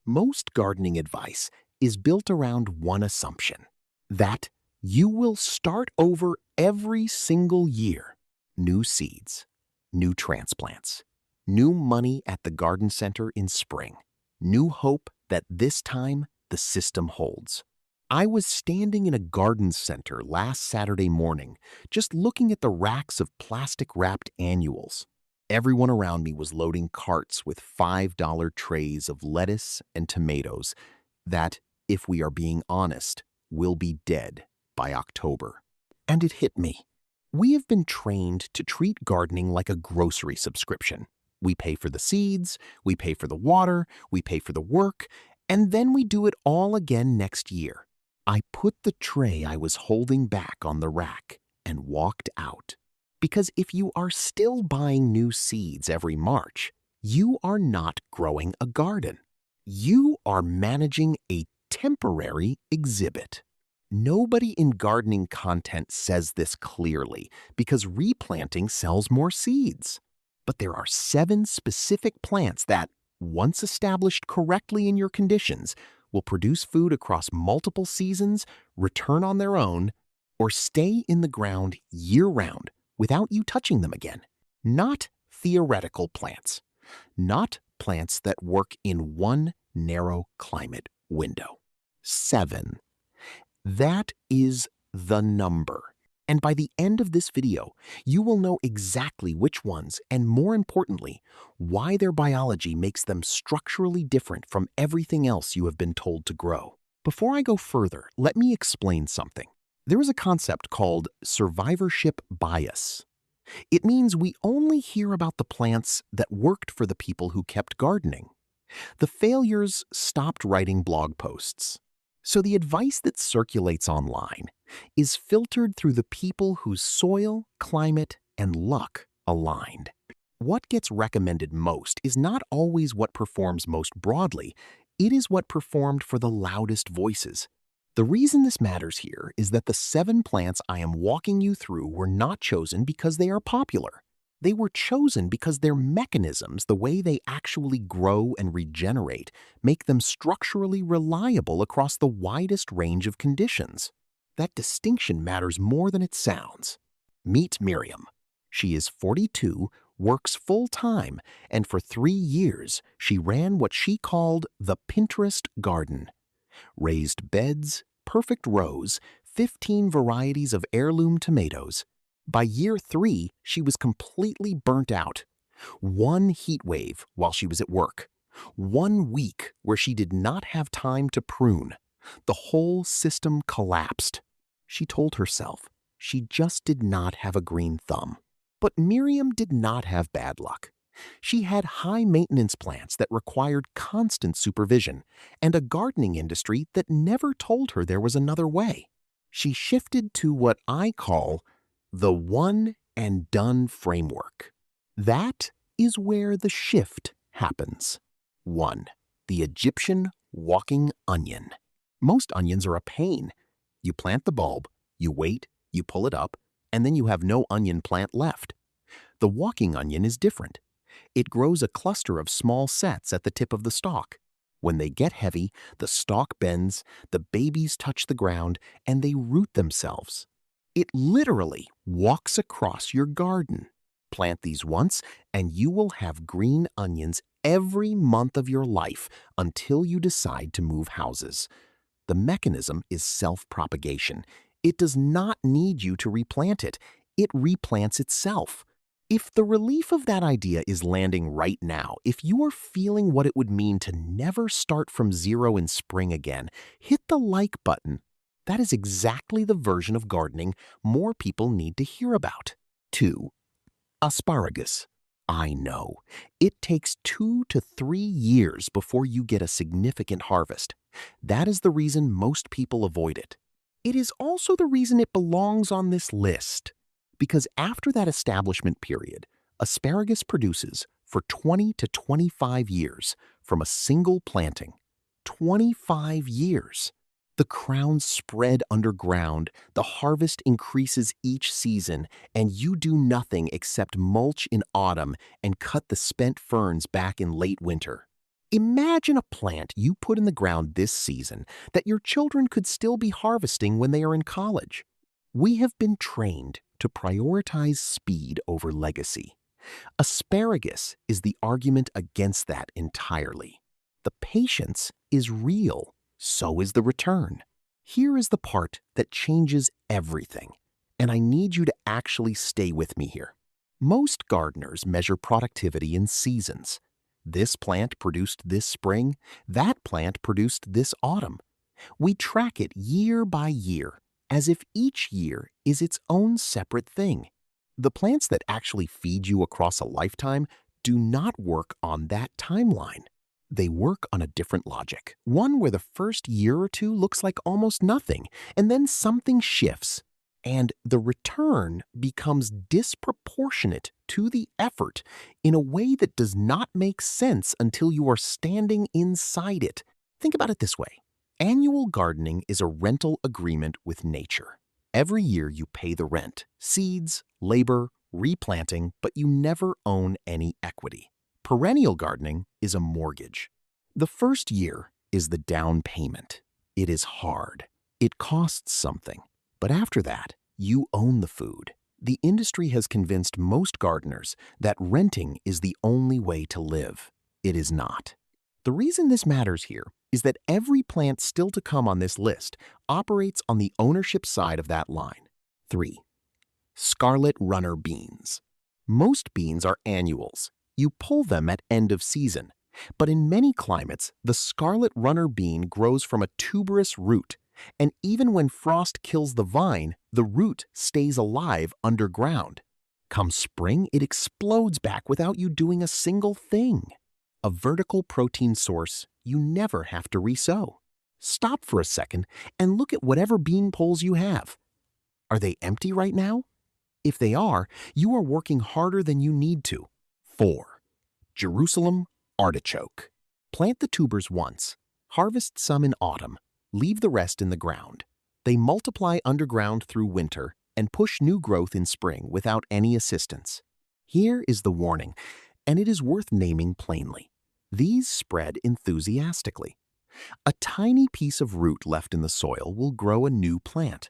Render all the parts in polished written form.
Most gardening advice is built around one assumption, that you will start over every single year. New seeds, new transplants, new money at the garden center in spring, new hope that this time the system holds. I was standing in a garden center last Saturday morning, just looking at the racks of plastic-wrapped annuals. Everyone around me was loading carts with $5 trays of lettuce and tomatoes that, if we are being honest, will be dead by October. And it hit me. We have been trained to treat gardening like a grocery subscription. We pay for the seeds, we pay for the water, we pay for the work, and then we do it all again next year. I put the tray I was holding back on the rack and walked out. Because if you are still buying new seeds every March, you are not growing a garden. You are managing a temporary exhibit. Nobody in gardening content says this clearly because replanting sells more seeds. But there are 7 specific plants that, once established correctly in your conditions, will produce food across multiple seasons, return on their own, or stay in the ground year-round without you touching them again. Not theoretical plants. Not plants that work in one narrow climate window. 7. That is the number. And by the end of this video, you will know exactly which ones, and more importantly, why their biology makes them structurally different from everything else you have been told to grow. Before I go further, let me explain something. There is a concept called survivorship bias. It means we only hear about the plants that worked for the people who kept gardening. The failures stopped writing blog posts. So the advice that circulates online is filtered through the people whose soil, climate, and luck aligned. What gets recommended most is not always what performs most broadly, it is what performed for the loudest voices. The reason this matters here is that the 7 plants I am walking you through were not chosen because they are popular. They were chosen because their mechanisms, the way they actually grow and regenerate, make them structurally reliable across the widest range of conditions. That distinction matters more than it sounds. Meet Miriam. She is 42, works full-time, and for 3 years she ran what she called the Pinterest garden. Raised beds, perfect rows, 15 varieties of heirloom tomatoes. By year 3, she was completely burnt out. 1 heat wave while she was at work. 1 week where she did not have time to prune. The whole system collapsed. She told herself she just did not have a green thumb. But Miriam did not have bad luck. She had high-maintenance plants that required constant supervision and a gardening industry that never told her there was another way. She shifted to what I call the one and done framework. That is where the shift happens. 1. The Egyptian walking onion. Most onions are a pain. You plant the bulb, you wait, you pull it up, and then you have no onion plant left. The walking onion is different. It grows a cluster of small sets at the tip of the stalk. When they get heavy, the stalk bends, the babies touch the ground, and they root themselves. It literally walks across your garden. Plant these once, and you will have green onions every month of your life until you decide to move houses. The mechanism is self-propagation. It does not need you to replant it. It replants itself. If the relief of that idea is landing right now, if you are feeling what it would mean to never start from zero in spring again, hit the like button. That is exactly the version of gardening more people need to hear about. 2. Asparagus. I know. It takes 2 to 3 years before you get a significant harvest. That is the reason most people avoid it. It is also the reason it belongs on this list. Because after that establishment period, asparagus produces for 20 to 25 years from a single planting. 25 years. The crowns spread underground, the harvest increases each season, and you do nothing except mulch in autumn and cut the spent ferns back in late winter. Imagine a plant you put in the ground this season that your children could still be harvesting when they are in college. We have been trained to prioritize speed over legacy. Asparagus is the argument against that entirely. The patience is real, so is the return. Here is the part that changes everything, and I need you to actually stay with me here. Most gardeners measure productivity in seasons. This plant produced this spring, that plant produced this autumn. We track it year by year, as if each year is its own separate thing. The plants that actually feed you across a lifetime do not work on that timeline. They work on a different logic, one where the first year or two looks like almost nothing, and then something shifts, and the return becomes disproportionate to the effort in a way that does not make sense until you are standing inside it. Think about it this way. Annual gardening is a rental agreement with nature. Every year you pay the rent, seeds, labor, replanting, but you never own any equity. Perennial gardening is a mortgage. The first year is the down payment. It is hard. It costs something. But after that, you own the food. The industry has convinced most gardeners that renting is the only way to live. It is not. The reason this matters here is that every plant still to come on this list operates on the ownership side of that line. 3. Scarlet runner beans. Most beans are annuals. You pull them at end of season. But in many climates, the scarlet runner bean grows from a tuberous root, and even when frost kills the vine, the root stays alive underground. Come spring, it explodes back without you doing a single thing. A vertical protein source you never have to resow. Stop for a second and look at whatever bean poles you have. Are they empty right now? If they are, you are working harder than you need to. 4. Jerusalem artichoke. Plant the tubers once, harvest some in autumn, leave the rest in the ground. They multiply underground through winter and push new growth in spring without any assistance. Here is the warning, and it is worth naming plainly. These spread enthusiastically. A tiny piece of root left in the soil will grow a new plant.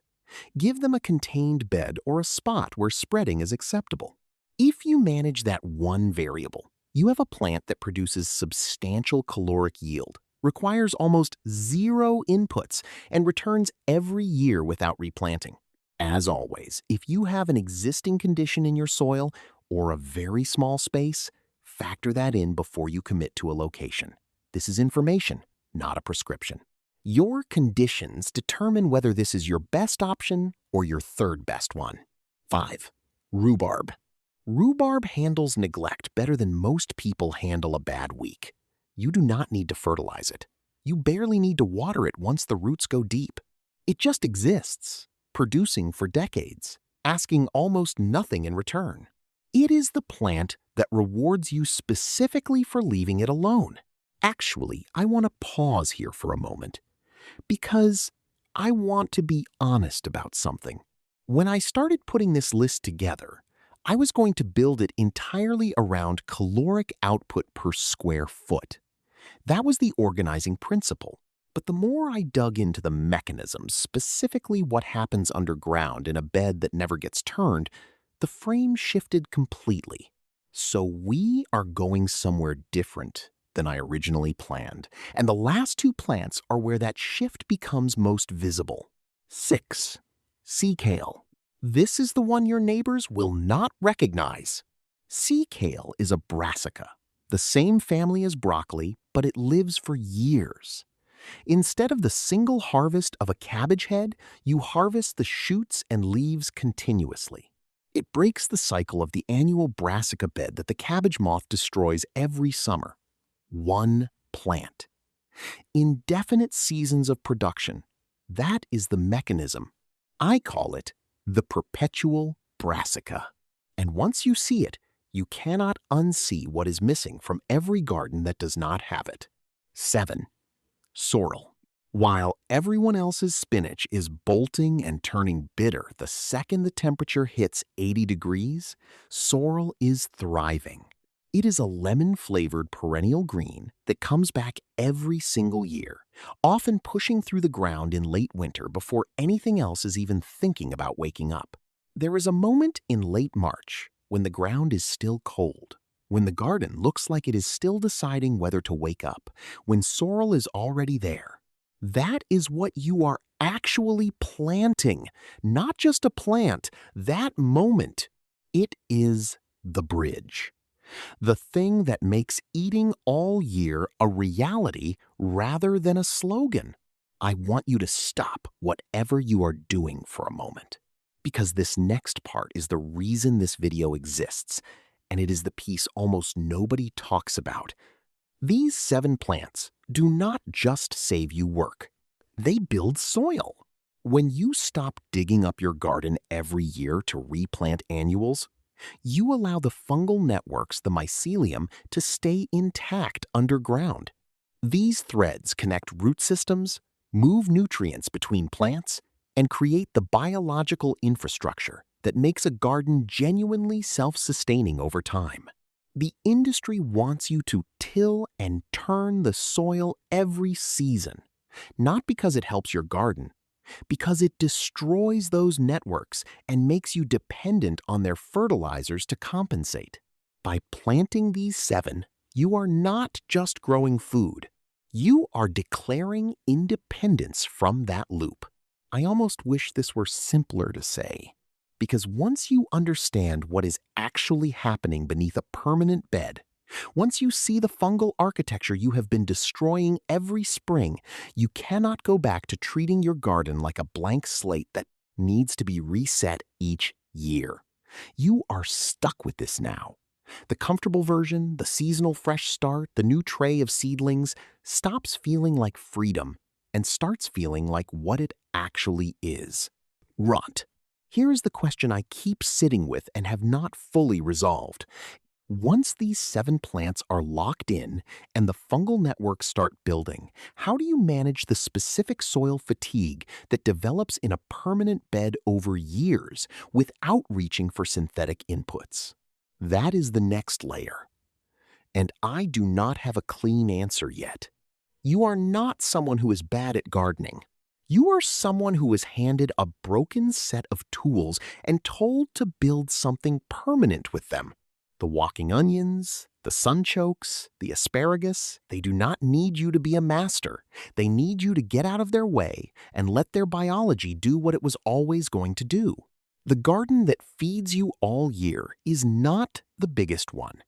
Give them a contained bed or a spot where spreading is acceptable. If you manage that one variable, you have a plant that produces substantial caloric yield, requires almost zero inputs, and returns every year without replanting. As always, if you have an existing condition in your soil or a very small space, factor that in before you commit to a location. This is information, not a prescription. Your conditions determine whether this is your best option or your third best one. 5. Rhubarb. Rhubarb handles neglect better than most people handle a bad week. You do not need to fertilize it. You barely need to water it once the roots go deep. It just exists, producing for decades, asking almost nothing in return. It is the plant that rewards you specifically for leaving it alone. Actually, I want to pause here for a moment because I want to be honest about something. When I started putting this list together, I was going to build it entirely around caloric output per square foot. That was the organizing principle. But the more I dug into the mechanisms, specifically what happens underground in a bed that never gets turned, the frame shifted completely. So we are going somewhere different than I originally planned, and the last two plants are where that shift becomes most visible. 6. Sea kale. This is the one your neighbors will not recognize. Sea kale is a brassica, the same family as broccoli, but it lives for years. Instead of the single harvest of a cabbage head, you harvest the shoots and leaves continuously. It breaks the cycle of the annual brassica bed that the cabbage moth destroys every summer. One plant. Indefinite seasons of production. That is the mechanism. I call it the perpetual brassica. And once you see it, you cannot unsee what is missing from every garden that does not have it. 7. Sorrel. While everyone else's spinach is bolting and turning bitter the second the temperature hits 80 degrees, sorrel is thriving. It is a lemon-flavored perennial green that comes back every single year, often pushing through the ground in late winter before anything else is even thinking about waking up. There is a moment in late March when the ground is still cold, when the garden looks like it is still deciding whether to wake up, when sorrel is already there. That is what you are actually planting, not just a plant, that moment. It is the bridge. The thing that makes eating all year a reality rather than a slogan. I want you to stop whatever you are doing for a moment, because this next part is the reason this video exists, and it is the piece almost nobody talks about. These 7 plants do not just save you work. They build soil. When you stop digging up your garden every year to replant annuals, you allow the fungal networks, the mycelium, to stay intact underground. These threads connect root systems, move nutrients between plants, and create the biological infrastructure that makes a garden genuinely self-sustaining over time. The industry wants you to till and turn the soil every season, not because it helps your garden, because it destroys those networks and makes you dependent on their fertilizers to compensate. By planting these 7, you are not just growing food. You are declaring independence from that loop. I almost wish this were simpler to say, because once you understand what is actually happening beneath a permanent bed, once you see the fungal architecture you have been destroying every spring, you cannot go back to treating your garden like a blank slate that needs to be reset each year. You are stuck with this now. The comfortable version, the seasonal fresh start, the new tray of seedlings stops feeling like freedom and starts feeling like what it actually is: rot. Here is the question I keep sitting with and have not fully resolved. Once these 7 plants are locked in and the fungal networks start building, how do you manage the specific soil fatigue that develops in a permanent bed over years without reaching for synthetic inputs? That is the next layer. And I do not have a clean answer yet. You are not someone who is bad at gardening. You are someone who was handed a broken set of tools and told to build something permanent with them. The walking onions, the sunchokes, the asparagus, they do not need you to be a master. They need you to get out of their way and let their biology do what it was always going to do. The garden that feeds you all year is not the biggest one.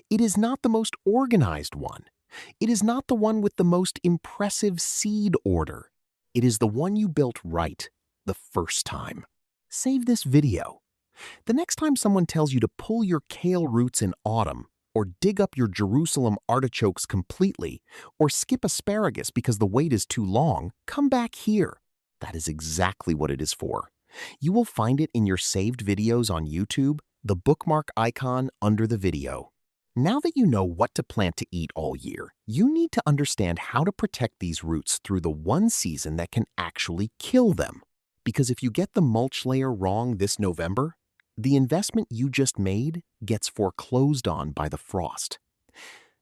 It is not the most organized one. It is not the one with the most impressive seed order. It is the one you built right the first time. Save this video. The next time someone tells you to pull your kale roots in autumn, or dig up your Jerusalem artichokes completely, or skip asparagus because the wait is too long, come back here. That is exactly what it is for. You will find it in your saved videos on YouTube, the bookmark icon under the video. Now that you know what to plant to eat all year, you need to understand how to protect these roots through the one season that can actually kill them. Because if you get the mulch layer wrong this November, the investment you just made gets foreclosed on by the frost.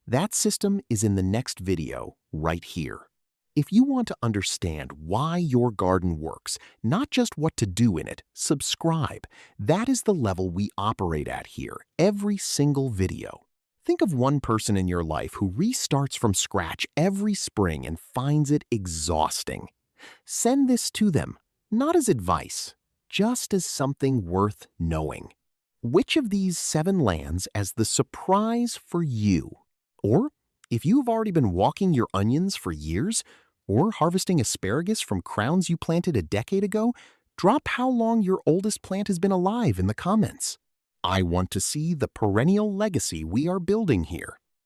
That system is in the next video right here. If you want to understand why your garden works, not just what to do in it, subscribe. That is the level we operate at here, every single video. Think of one person in your life who restarts from scratch every spring and finds it exhausting. Send this to them, not as advice, just as something worth knowing. Which of these 7 lands as the surprise for you? Or, if you've already been walking your onions for years, or harvesting asparagus from crowns you planted a decade ago, drop how long your oldest plant has been alive in the comments. I want to see the perennial legacy we are building here.